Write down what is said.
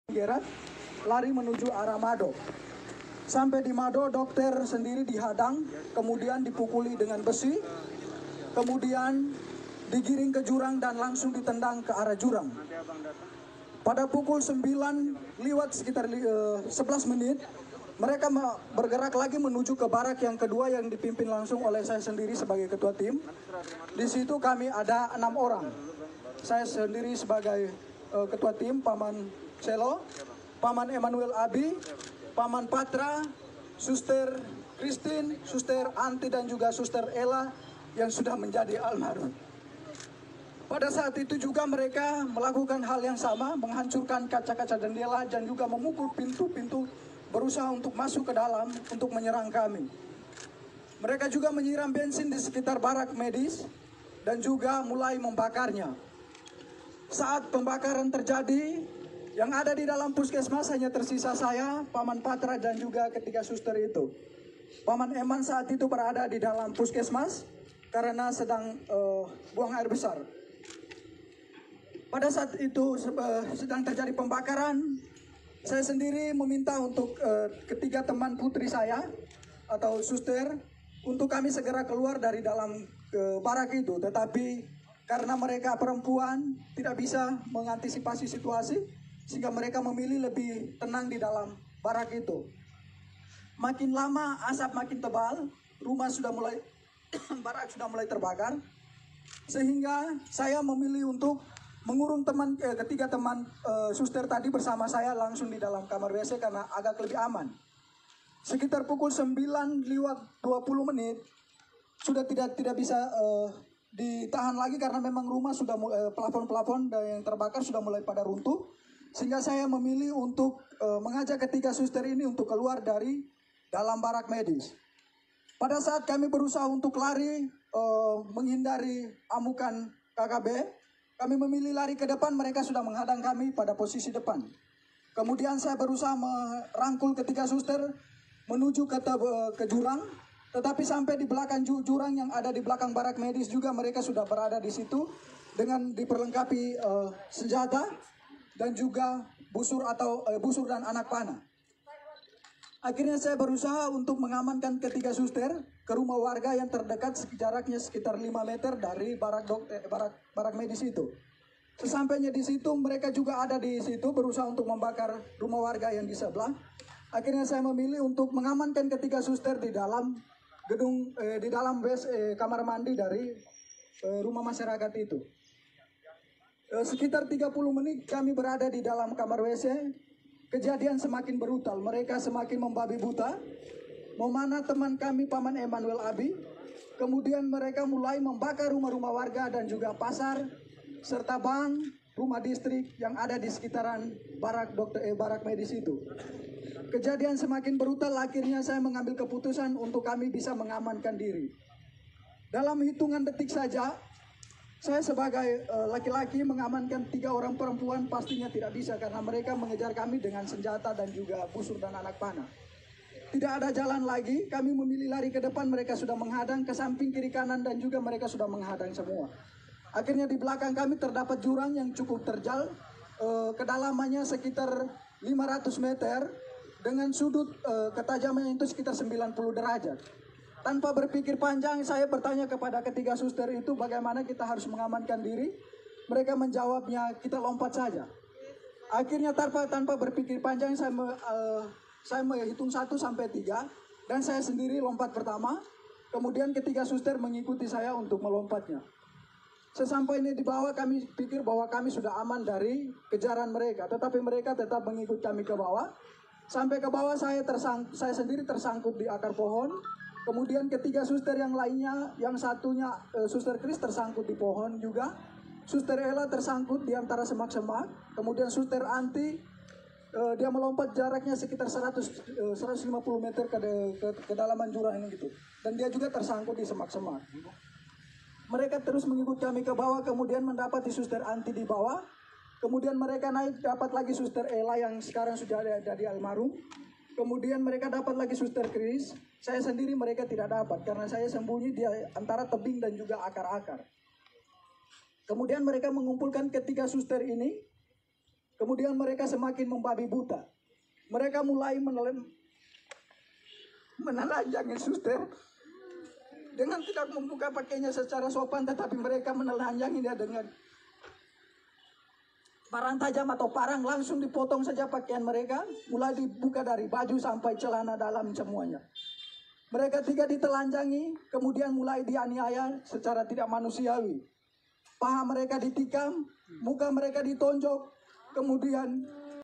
Gerak lari menuju arah Mado. Sampai di Mado, dokter sendiri dihadang, kemudian dipukuli dengan besi, kemudian digiring ke jurang dan langsung ditendang ke arah jurang. Pada pukul 9 lewat sekitar 11 menit, mereka bergerak lagi menuju ke barak yang kedua yang dipimpin langsung oleh saya sendiri sebagai ketua tim. Di situ kami ada 6 orang. Saya sendiri sebagai ketua tim, Paman Celo, Paman Emmanuel Abi, Paman Patra, Suster Christine, Suster Anti dan juga Suster Ella yang sudah menjadi almarhum. Pada saat itu juga mereka melakukan hal yang sama, menghancurkan kaca-kaca jendela dan juga memukul pintu-pintu, berusaha untuk masuk ke dalam untuk menyerang kami. Mereka juga menyiram bensin di sekitar barak medis dan juga mulai membakarnya. Saat pembakaran terjadi, yang ada di dalam puskesmas hanya tersisa saya, Paman Patra dan juga ketiga suster itu. Paman Eman saat itu berada di dalam puskesmas karena sedang buang air besar. Pada saat itu sedang terjadi pembakaran, saya sendiri meminta untuk ketiga teman putri saya atau suster untuk kami segera keluar dari dalam barak itu. Tetapi karena mereka perempuan tidak bisa mengantisipasi situasi, sehingga mereka memilih lebih tenang di dalam barak itu. Makin lama asap makin tebal, rumah sudah mulai barak sudah mulai terbakar, sehingga saya memilih untuk mengurung ketiga teman suster tadi bersama saya langsung di dalam kamar WC karena agak lebih aman. Sekitar pukul 9 lewat 20 menit sudah tidak bisa ditahan lagi karena memang rumah sudah plafon-plafon yang terbakar sudah mulai pada runtuh. Sehingga saya memilih untuk mengajak ketiga suster ini untuk keluar dari dalam barak medis. Pada saat kami berusaha untuk lari menghindari amukan KKB, kami memilih lari ke depan, mereka sudah menghadang kami pada posisi depan. Kemudian saya berusaha merangkul ketiga suster menuju ke jurang, tetapi sampai di belakang jurang yang ada di belakang barak medis juga mereka sudah berada di situ dengan diperlengkapi senjata dan juga busur dan anak panah. Akhirnya saya berusaha untuk mengamankan ketiga suster ke rumah warga yang terdekat jaraknya sekitar 5 meter dari barak medis itu. Sesampainya di situ mereka juga ada di situ berusaha untuk membakar rumah warga yang di sebelah. Akhirnya saya memilih untuk mengamankan ketiga suster di dalam gedung di dalam kamar mandi dari rumah masyarakat itu. Sekitar 30 menit kami berada di dalam kamar WC. Kejadian semakin brutal, mereka semakin membabi buta, memanah teman kami Paman Emmanuel Abi. Kemudian mereka mulai membakar rumah-rumah warga dan juga pasar, serta bank, rumah distrik yang ada di sekitaran barak medis itu. Kejadian semakin brutal, akhirnya saya mengambil keputusan untuk kami bisa mengamankan diri. Dalam hitungan detik saja, saya sebagai laki-laki mengamankan 3 orang perempuan pastinya tidak bisa karena mereka mengejar kami dengan senjata dan juga busur dan anak panah. Tidak ada jalan lagi, kami memilih lari ke depan, mereka sudah menghadang ke samping kiri kanan dan juga mereka sudah menghadang semua. Akhirnya di belakang kami terdapat jurang yang cukup terjal, kedalamannya sekitar 500 meter dengan sudut ketajamannya itu sekitar 90 derajat. Tanpa berpikir panjang, saya bertanya kepada ketiga suster itu bagaimana kita harus mengamankan diri. Mereka menjawabnya, kita lompat saja. Akhirnya tanpa berpikir panjang, saya menghitung 1 sampai 3 dan saya sendiri lompat pertama. Kemudian ketiga suster mengikuti saya untuk melompatnya. Sesampainya di bawah kami pikir bahwa kami sudah aman dari kejaran mereka, tetapi mereka tetap mengikut kami ke bawah. Sampai ke bawah saya sendiri tersangkut di akar pohon. Kemudian ketiga suster yang lainnya, yang satunya Suster Chris tersangkut di pohon juga. Suster Ella tersangkut di antara semak-semak. Kemudian Suster Anti, dia melompat jaraknya sekitar 150 meter ke kedalaman jurang ini gitu. Dan dia juga tersangkut di semak-semak. Mereka terus mengikut kami ke bawah, kemudian mendapati Suster Anti di bawah. Kemudian mereka naik, dapat lagi Suster Ella yang sekarang sudah ada di almarhum. Kemudian mereka dapat lagi Suster Chris. Saya sendiri mereka tidak dapat karena saya sembunyi di antara tebing dan juga akar-akar. Kemudian mereka mengumpulkan ketiga suster ini. Kemudian mereka semakin membabi buta. Mereka mulai menelanjangi suster dengan tidak membuka pakainya secara sopan, tetapi mereka menelanjangi dia dengan parang tajam atau parang, langsung dipotong saja pakaian mereka, mulai dibuka dari baju sampai celana dalam semuanya. Mereka tidak ditelanjangi, kemudian mulai dianiaya secara tidak manusiawi. Paha mereka ditikam, muka mereka ditonjok, kemudian